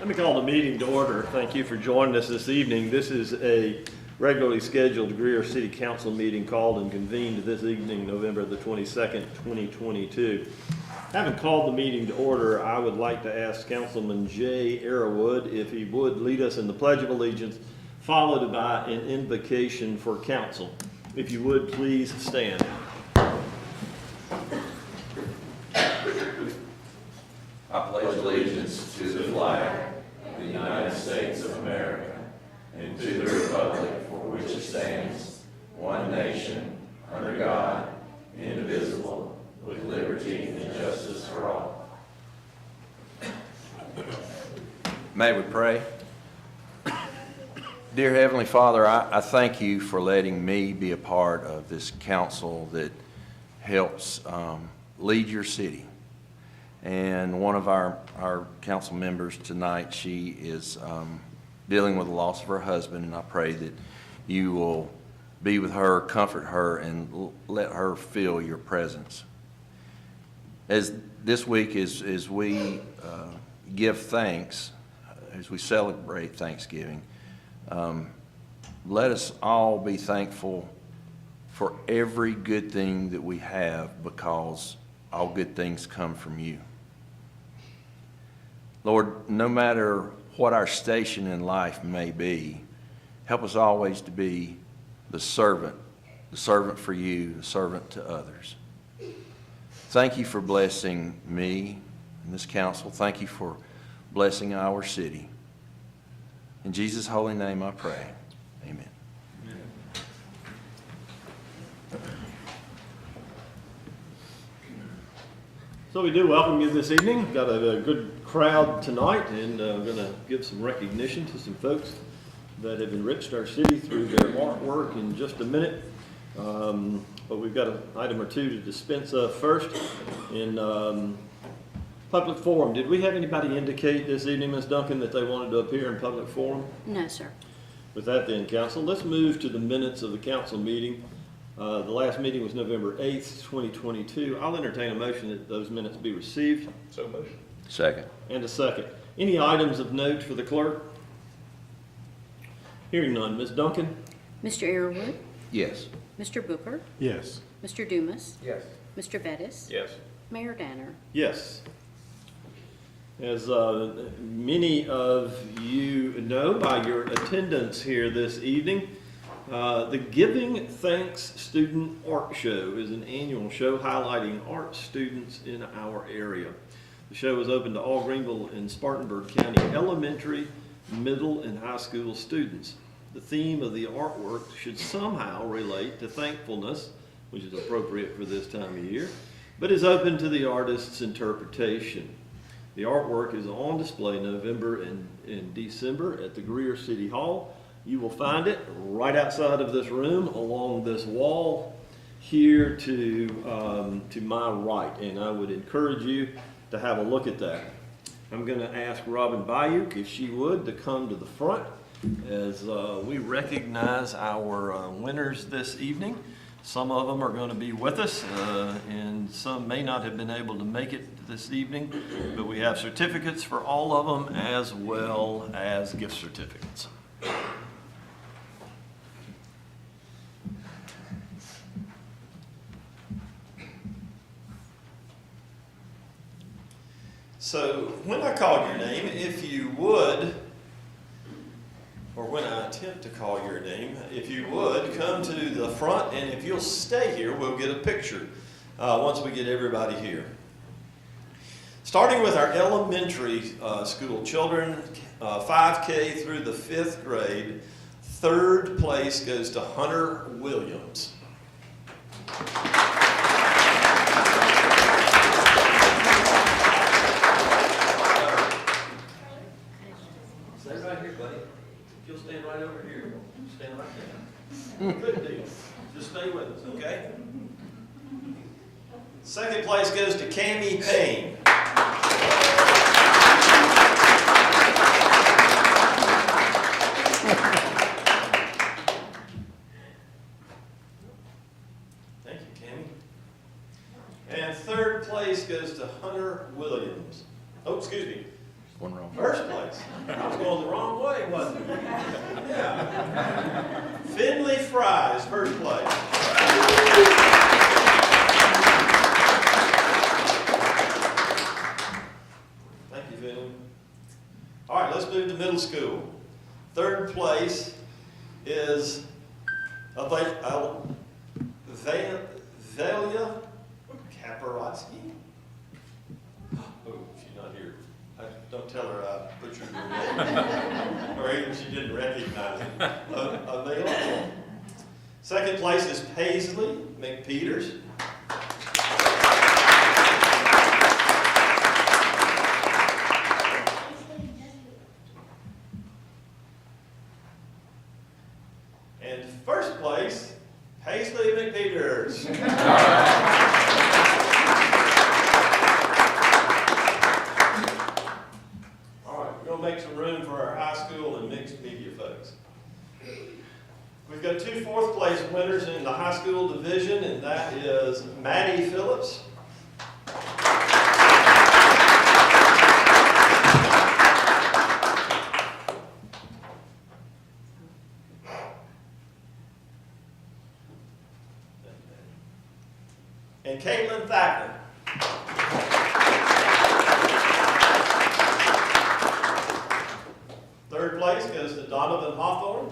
Let me call the meeting to order. Thank you for joining us this evening. This is a regularly scheduled Greer City Council meeting called and convened this evening, November the 22nd, 2022. Having called the meeting to order, I would like to ask Councilman Jay Arrowood if he would lead us in the Pledge of Allegiance, followed by an invocation for council. If you would, please stand. I pledge allegiance to the flag of the United States of America and to the republic for which it stands, one nation, under God, indivisible, with liberty and justice for all. May we pray? Dear Heavenly Father, I thank you for letting me be a part of this council that helps lead your city. And one of our council members tonight, she is dealing with the loss of her husband, and I pray that you will be with her, comfort her, and let her feel your presence. As this week, as we give thanks, as we celebrate Thanksgiving, let us all be thankful for every good thing that we have, because all good things come from you. Lord, no matter what our station in life may be, help us always to be the servant for you, the servant to others. Thank you for blessing me and this council. Thank you for blessing our city. In Jesus' holy name I pray. Amen. So we do welcome you this evening. Got a good crowd tonight, and I'm going to give some recognition to some folks that have enriched our city through their artwork in just a minute. But we've got an item or two to dispense of first. In public forum, did we have anybody indicate this evening, Ms. Duncan, that they wanted to appear in public forum? No, sir. With that then, council, let's move to the minutes of the council meeting. The last meeting was November 8th, 2022. I'll entertain a motion that those minutes be received. So motion. Second. And a second. Any items of note for the clerk? Hearing none. Ms. Duncan? Mr. Arrowood, Yes. Mr. Booker, Yes. Mr. Dumas, Yes. Mr. Bettis, Yes. Mayor Danner. Yes. As many of you know by your attendance here this evening, the Giving Thanks Student Art Show is an annual show highlighting art students in our area. The show is open to all Greenville and Spartanburg County elementary, middle, and high school students. The theme of the artwork should somehow relate to thankfulness, which is appropriate for this time of year, but is open to the artist's interpretation. The artwork is on display November and December at the Greer City Hall. You will find it right outside of this room along this wall here to my right, and I would encourage you to have a look at that. I'm going to ask Robin Bayuk, if she would, to come to the front as we recognize our winners this evening. Some of them are going to be with us, and some may not have been able to make it this evening, but we have certificates for all of them as well as gift certificates. So when I call your name, if you would, or when I attempt to call your name, if you would, come to the front, and if you'll stay here, we'll get a picture once we get everybody here. Starting with our elementary school children, 5K through the 5th grade, third place goes to Hunter Williams. Stay right here, buddy. If you'll stand right over here, stand right there. Good deal. Just stay with us, okay? Second place goes to Cammie Payne. Thank you, Cammie. And third place goes to Hunter Williams. Oh, excuse me. One wrong. First place. I was going the wrong way, wasn't it? Yeah. Finley Fries, first place. Thank you, Finley. All right, let's move to middle school. Third place is Velia Kaparotsky. Oh, she's not here. Don't tell her I butchered her name. Or even she didn't recognize it. Available. Second place is Paisley McPeters. And first place, Paisley McPeters. Make some room for our high school and mixed media folks. We've got two fourth place winners in the high school division, and that is Maddie Phillips. And Caitlin Thacker. Third place goes to Donovan Hawthorne.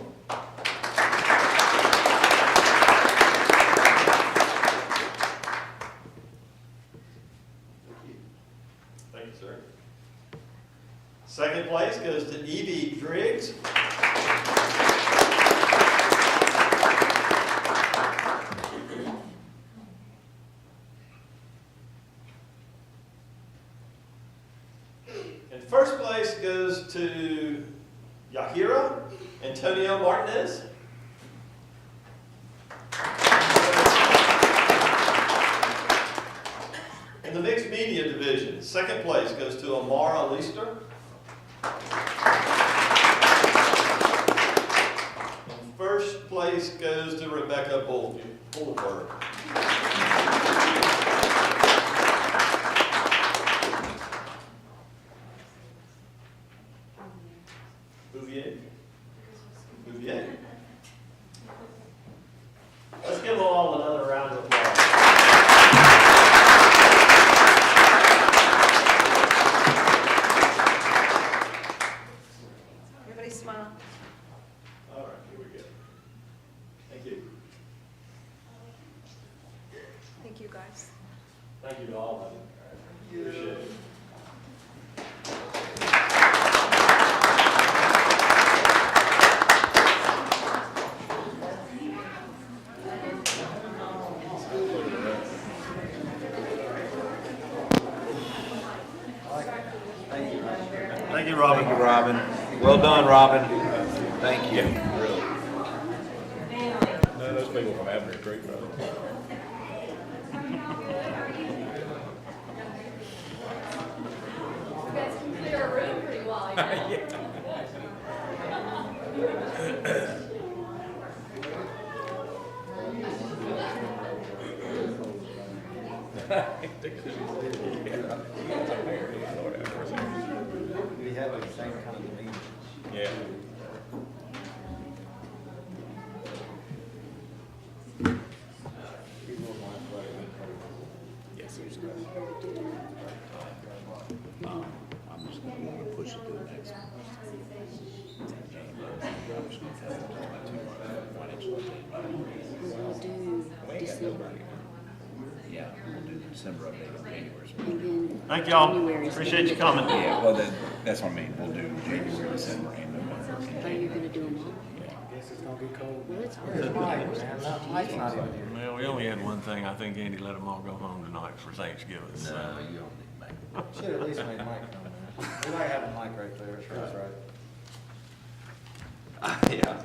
Thank you, sir. Second place goes to Evie Driggs. And first place goes to Yahira Antonio Martinez. In the mixed media division, second place goes to Amara Leister. And first place goes to Rebecca Bullberg. Bouvier. Let's give them all another round of applause. Everybody smile. All right, here we go. Thank you. Thank you, guys. Thank you to all of you. Appreciate it. Thank you, Robin. Thank you, Robin. Well done, Robin. Thank you. No, those people from Abner Creek, brother. You guys can clear a room pretty well, you know? We have the same kind of demeanor. Yeah. Yes, there's no. I'm just going to push it to the next one. We'll do December. Yeah, we'll do the December update in January. And then Thank y'all. January's Appreciate you gonna coming. Yeah, well, that's what I mean. We'll do January, December, and November. be- Oh, you're gonna do them all? Guess it's gonna get cold. Well, it's Where's hard. Mike, man? Mike's not even here. Well, we only had one thing. I think Andy let them all go home tonight for Thanksgiving. So. No, you don't need to make it. Should at least made Mike come, man. We like having Mike right there, that's right. Yeah.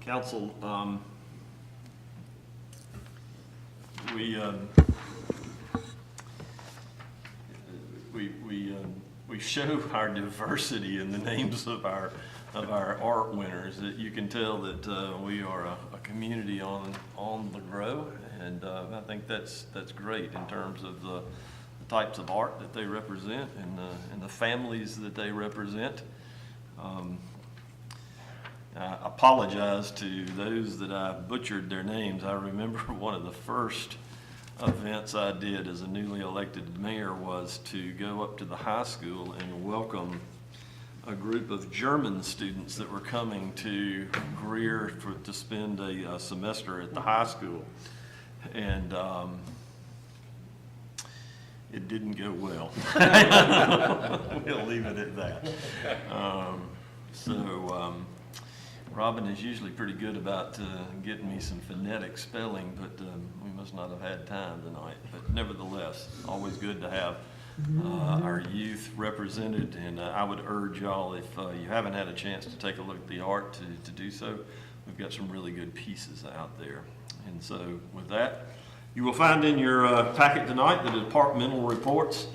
Council, we show our diversity in the names of our art winners. That you can tell that we are a community on the grow, and I think that's great in terms of the types of art that they represent and the families that they represent. I apologize to those that I butchered their names. I remember one of the first events I did as a newly elected mayor was to go up to the high school and welcome a group of German students that were coming to Greer to spend a semester at the high school. And it didn't go well. We'll leave it at that. Robin is usually pretty good about getting me some phonetic spelling, but we must not have had time tonight. But nevertheless, always good to have our youth represented, and I would urge y'all, if you haven't had a chance to take a look at the art, to do so. We've got some really good pieces out there. And so with that, you will find in your packet tonight the departmental reports.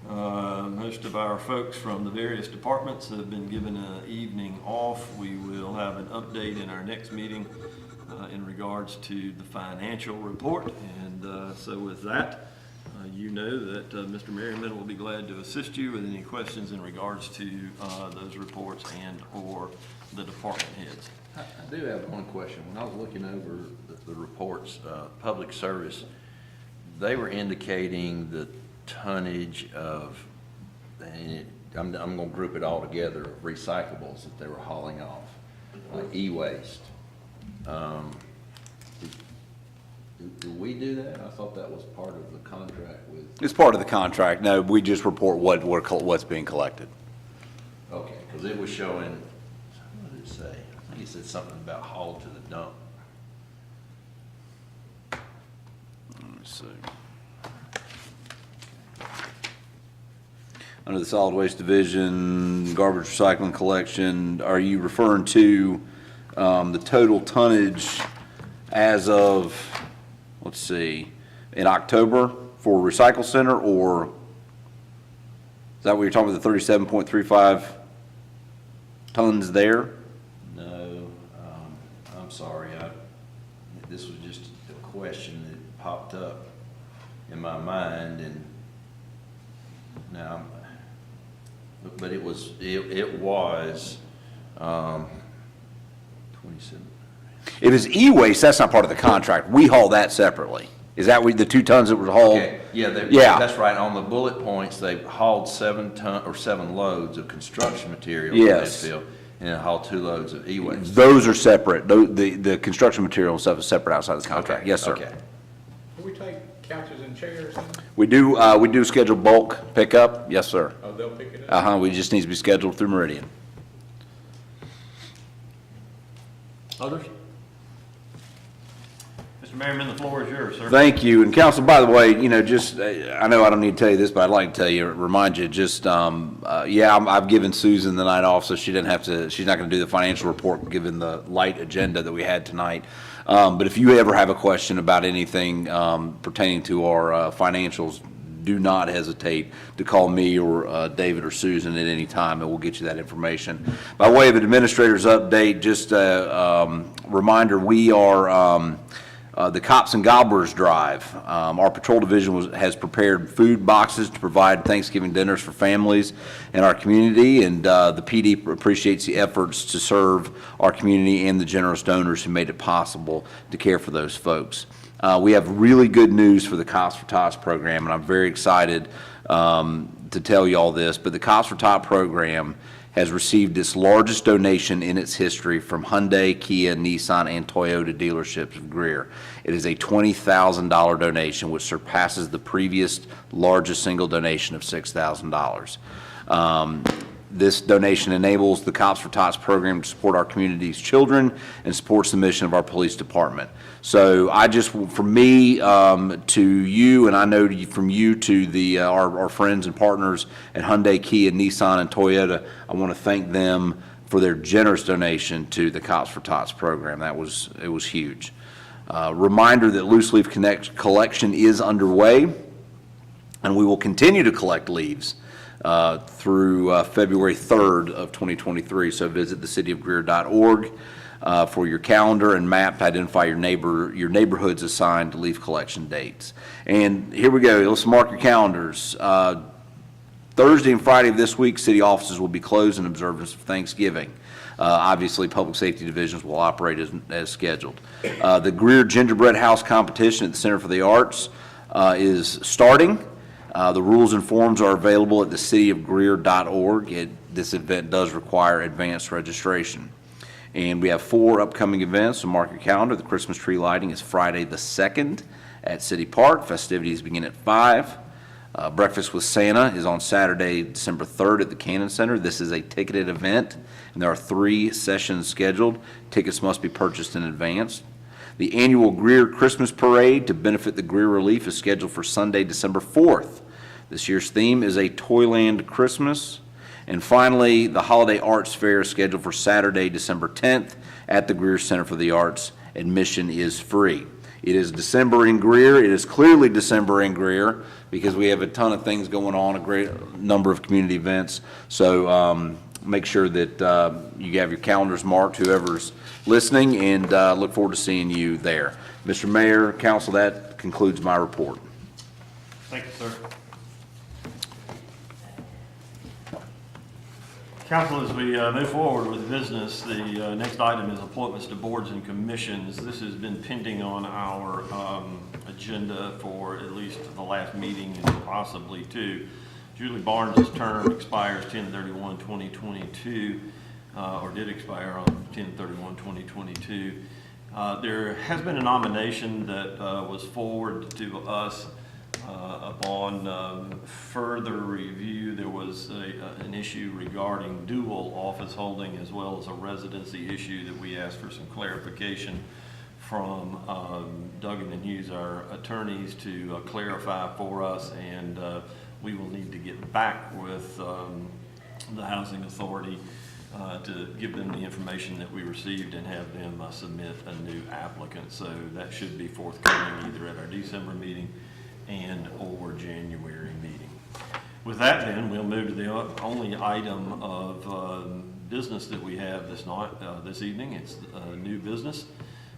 Most of our folks from the various departments have been given an evening off. We will have an update in our next meeting in regards to the financial report. And so with that, you know that Mr. Merriman will be glad to assist you with any questions in regards to those reports and or the department heads. I do have one question. When I was looking over the reports, public service, they were indicating the tonnage of, and I'm going to group it all together, of recyclables that they were hauling off, like e-waste. Do we do that? I thought that was part of the contract with. It's part of the contract. No, we just report what's being collected. Okay, because it was showing, what did it say? I think it said something about hauled to the dump. Let me see. Under the solid waste division, garbage recycling collection, are you referring to the total tonnage as of, let's see, in October for recycle center, or is that what you're talking about, the 37.35 tons there? No, I'm sorry. This was just a question that popped up in my mind, and now, but it was 27. If it's e-waste, that's not part of the contract. We haul that separately. Is that the 2 tons that were hauled? Okay, yeah, Yeah. that's right. On the bullet points, they hauled 7 loads of construction material. Yes. And they hauled 2 loads of e-waste. Those are separate. The construction material and stuff is separate outside the contract. Okay, Yes, sir. Okay. Do we take couches and chairs? We do schedule bulk pickup. Yes, sir. Oh, they'll pick it up? We just need to be scheduled through Meridian. Others? Mr. Merriman, the floor is yours, sir. Thank you. And council, by the way, just, I know I don't need to tell you this, but I'd like to tell you, remind you, just, I've given Susan the night off, so she didn't have to, she's not going to do the financial report given the light agenda that we had tonight. But if you ever have a question about anything pertaining to our financials, do not hesitate to call me or David or Susan at any time, and we'll get you that information. By way of an administrator's update, just a reminder, we are the Cops and Gobblers Drive. Our patrol division has prepared food boxes to provide Thanksgiving dinners for families in our community, and the PD appreciates the efforts to serve our community and the generous donors who made it possible to care for those folks. We have really good news for the Cops for Tots program, and I'm very excited to tell you all this, but the Cops for Tots program has received its largest donation in its history from Hyundai, Kia, Nissan, and Toyota dealerships of Greer. It is a $20,000 donation, which surpasses the previous largest single donation of $6,000. This donation enables the Cops for Tots program to support our community's children and supports the mission of our police department. So from me to you, and I know from you to our friends and partners at Hyundai, Kia, Nissan, and Toyota, I want to thank them for their generous donation to the Cops for Tots program. It was huge. Reminder that loose leaf collection is underway, and we will continue to collect leaves through February 3rd of 2023. So visit thecityofgreer.org. for your calendar and map to identify your neighborhoods assigned leaf collection dates. And here we go. Let's mark your calendars. Thursday and Friday of this week, city offices will be closed in observance of Thanksgiving. Obviously, public safety divisions will operate as scheduled. The Greer Gingerbread House competition at the Center for the Arts is starting. The rules and forms are available at thecityofgreer.org. This event does require advanced registration. And we have 4 upcoming events, so mark your calendar. The Christmas tree lighting is Friday the 2nd at City Park. Festivities begin at 5. Breakfast with Santa is on Saturday, December 3rd at the Cannon Center. This is a ticketed event, and there are 3 sessions scheduled. Tickets must be purchased in advance. The annual Greer Christmas Parade to benefit the Greer Relief is scheduled for Sunday, December 4th. This year's theme is a Toyland Christmas. And finally, the Holiday Arts Fair is scheduled for Saturday, December 10th at the Greer Center for the Arts. Admission is free. It is December in Greer. It is clearly December in Greer because we have a ton of things going on, a great number of community events. So make sure that you have your calendars marked, whoever's listening, and look forward to seeing you there. Mr. Mayor, Council, that concludes my report. Thank you, sir. Council, as we move forward with business, the next item is appointments to boards and commissions. This has been pending on our agenda for at least the last meeting and possibly 2. Julie Barnes' term expires 10/31/2022, or did expire on 10/31/2022. There has been a nomination that was forwarded to us upon further review. There was an issue regarding dual office holding as well as a residency issue that we asked for some clarification from Duggan and Hughes, our attorneys, to clarify for us, and we will need to get back with the Housing Authority to give them the information that we received and have them submit a new applicant. So that should be forthcoming either at our December meeting and or January meeting. With that, then, we'll move to the only item of business that we have this evening. It's new business.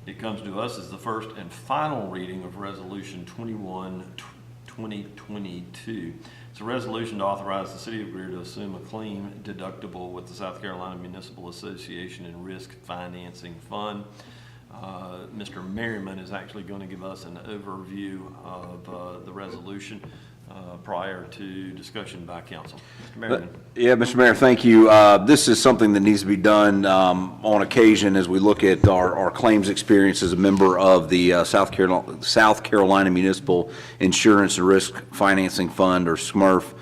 It comes to us as the first and final reading of Resolution 21-2022. It's a resolution to authorize the City of Greer to assume a claim deductible with the South Carolina Municipal Association and Risk Financing Fund. Mr. Merriman is actually going to give us an overview of the resolution prior to discussion by council. Mr. Merriman. Yeah, Mr. Mayor, thank you. This is something that needs to be done on occasion as we look at our claims experience as a member of the South Carolina Municipal Insurance and Risk Financing Fund, or SMRF.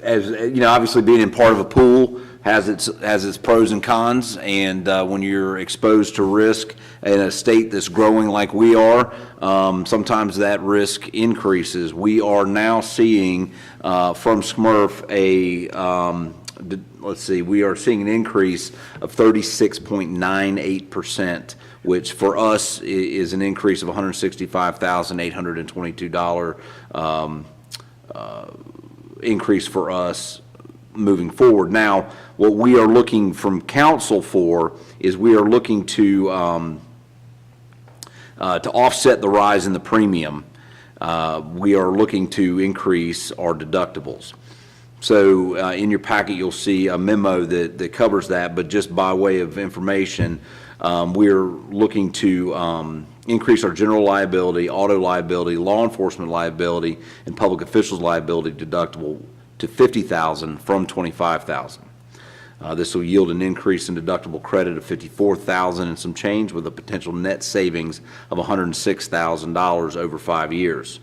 As you know, obviously being in part of a pool has its pros and cons, and when you're exposed to risk in a state that's growing like we are, sometimes that risk increases. We are now seeing from SMRF we are seeing an increase of 36.98%, which for us is an increase of $165,822 increase for us moving forward. Now, what we are looking from council for is we are looking to offset the rise in the premium. We are looking to increase our deductibles. So in your packet, you'll see a memo that covers that, but just by way of information, we're looking to increase our general liability, auto liability, law enforcement liability, and public officials liability deductible to $50,000 from $25,000. This will yield an increase in deductible credit of $54,000 and some change, with a potential net savings of $106,000 over 5 years.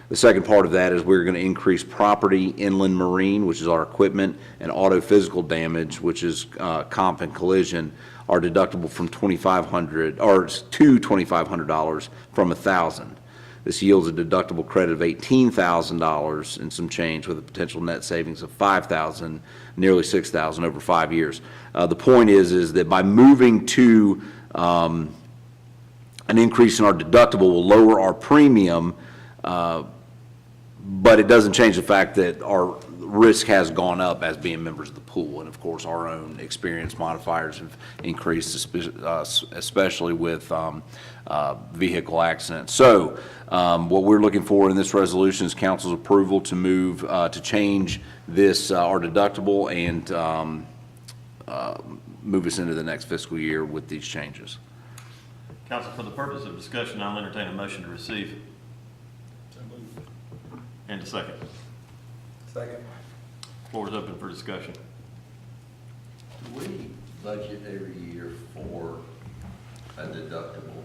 The second part of that is we're going to increase property, inland marine, which is our equipment, and auto physical damage, which is comp and collision, our deductible from $2,500 to $2,500 from $1,000. This yields a deductible credit of $18,000 and some change, with a potential net savings of $5,000, nearly $6,000 over 5 years. The point is that by moving to an increase in our deductible will lower our premium, but it doesn't change the fact that risk has gone up as being members of the pool. And of course, our own experience modifiers have increased, especially with vehicle accidents. So what we're looking for in this resolution is council's approval to move, to change this, our deductible, and move us into the next fiscal year with these changes. Council, for the purpose of discussion, I'll entertain a motion to receive. And a second. Second. Floor is open for discussion. Do we budget every year for a deductible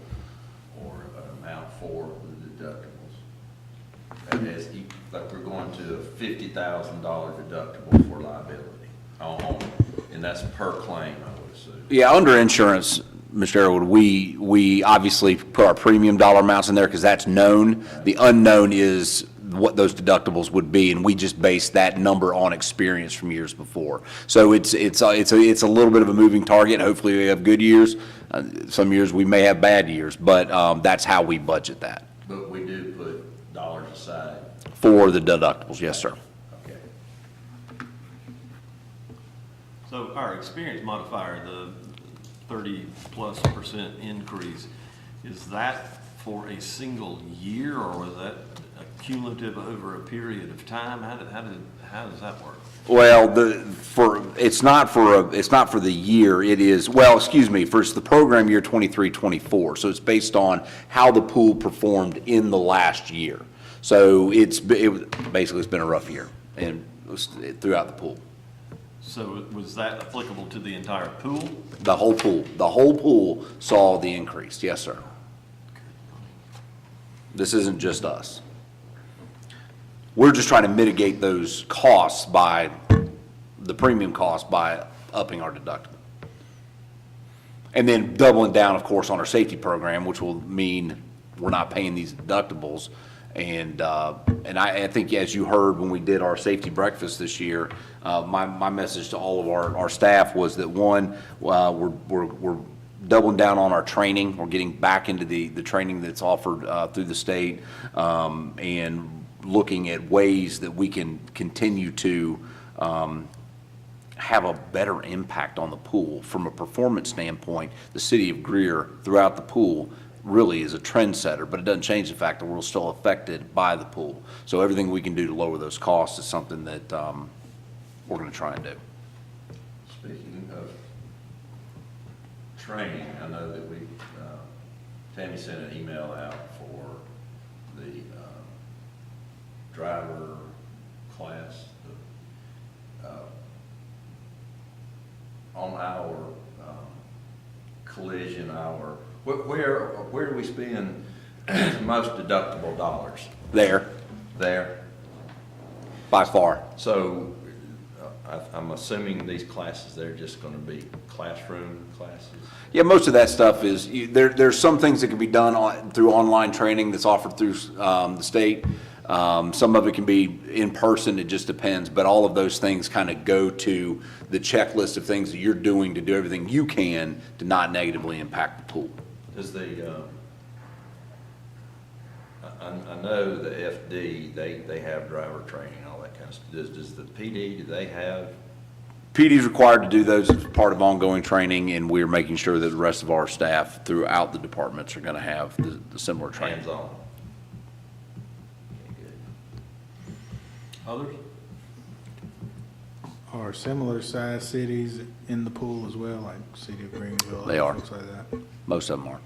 or an amount for the deductibles? And as, like we're going to a $50,000 deductible for liability, and that's per claim, I would assume. Yeah, under insurance, Mr. Arrowood, we obviously put our premium dollar amounts in there because that's known. The unknown is what those deductibles would be, and we just base that number on experience from years before. So it's a little bit of a moving target. Hopefully we have good years. Some years we may have bad years, but that's how we budget that. But we do put dollars aside. For the deductibles, yes, sir. Okay. So our experience modifier, the 30+% increase, is that for a single year, or was that a cumulative over a period of time? How does that work? Well, it's not for the year. It is, well, excuse me, for the program year 23-24. So it's based on how the pool performed in the last year. So basically it's been a rough year and throughout the pool. So was that applicable to the entire pool? The whole pool saw the increase. Yes, sir. This isn't just us. We're just trying to mitigate those costs by, the premium cost, by upping our deductible. And then doubling down, of course, on our safety program, which will mean we're not paying these deductibles. And I think, as you heard when we did our safety breakfast this year, my message to all of our staff was that, one, we're doubling down on our training. We're getting back into the training that's offered through the state, and looking at ways that we can continue to have a better impact on the pool. From a performance standpoint, the city of Greer, throughout the pool, really is a trendsetter, but it doesn't change the fact that we're still affected by the pool. So everything we can do to lower those costs is something that we're going to try and do. Speaking of training, I know that Tammy sent an email out for the driver class, on our collision hour. Where do we spend most deductible dollars? There, by far. So I'm assuming these classes, they're just going to be classroom classes? Yeah, most of that stuff is, there's some things that can be done through online training that's offered through the state. Some of it can be in person, it just depends, but all of those things kind of go to the checklist of things that you're doing to do everything you can to not negatively impact the pool. Does I know the FD, they have driver training and all that kind of stuff. Does the PD, do they have? PD is required to do those as part of ongoing training, and we're making sure that the rest of our staff throughout the departments are going to have the similar training. Hands-on. Okay, good. Others? Are similar sized cities in the pool as well, like City of Greenville? They are. Things like that? Most of them are.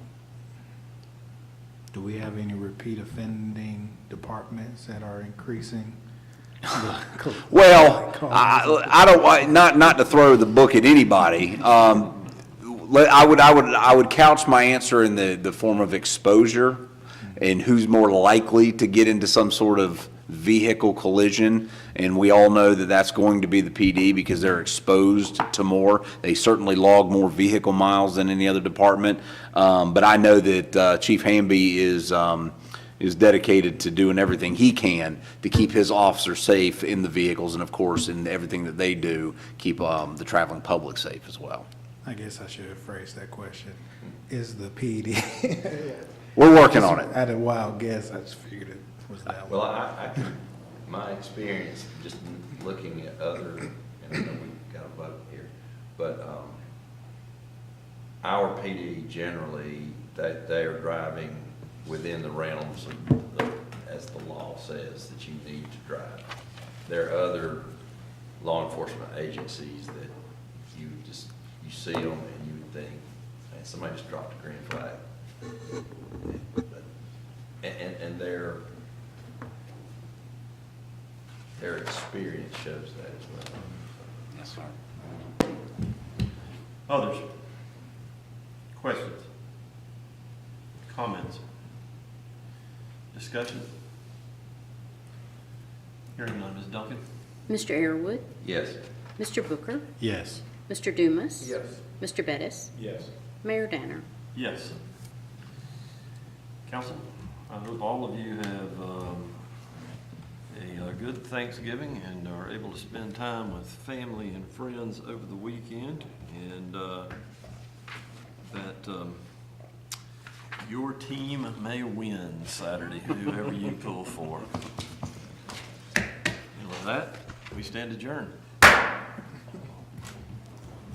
Do we have any repeat offending departments that are increasing? Well, I don't, not to throw the book at anybody. I would couch my answer in the form of exposure and who's more likely to get into some sort of vehicle collision. And we all know that that's going to be the PD because they're exposed to more. They certainly log more vehicle miles than any other department. But I know that Chief Hamby is dedicated to doing everything he can to keep his officers safe in the vehicles, and of course, in everything that they do, keep the traveling public safe as well. I guess I should have phrased that question. Is the PD? We're working on it. I had a wild guess, I just figured it was that one. Well, my experience, just looking at other, and I know we've got a vote here, but, our PD generally, they are driving within the realms of as the law says that you need to drive. There are other law enforcement agencies that you see them and you would think, man, somebody just dropped a green flag. And their experience shows that as well. Yes, sir. Others? Questions? Comments? Discussion? Hearing none, Ms. Duncan? Mr. Arrowood, Yes. Mr. Booker, Yes. Mr. Dumas. Yes. Mr. Bettis, Yes. Mayor Danner. Yes. Council, I hope all of you have a good Thanksgiving and are able to spend time with family and friends over the weekend, and that your team may win Saturday, whoever you pull for. And with that, we stand adjourned.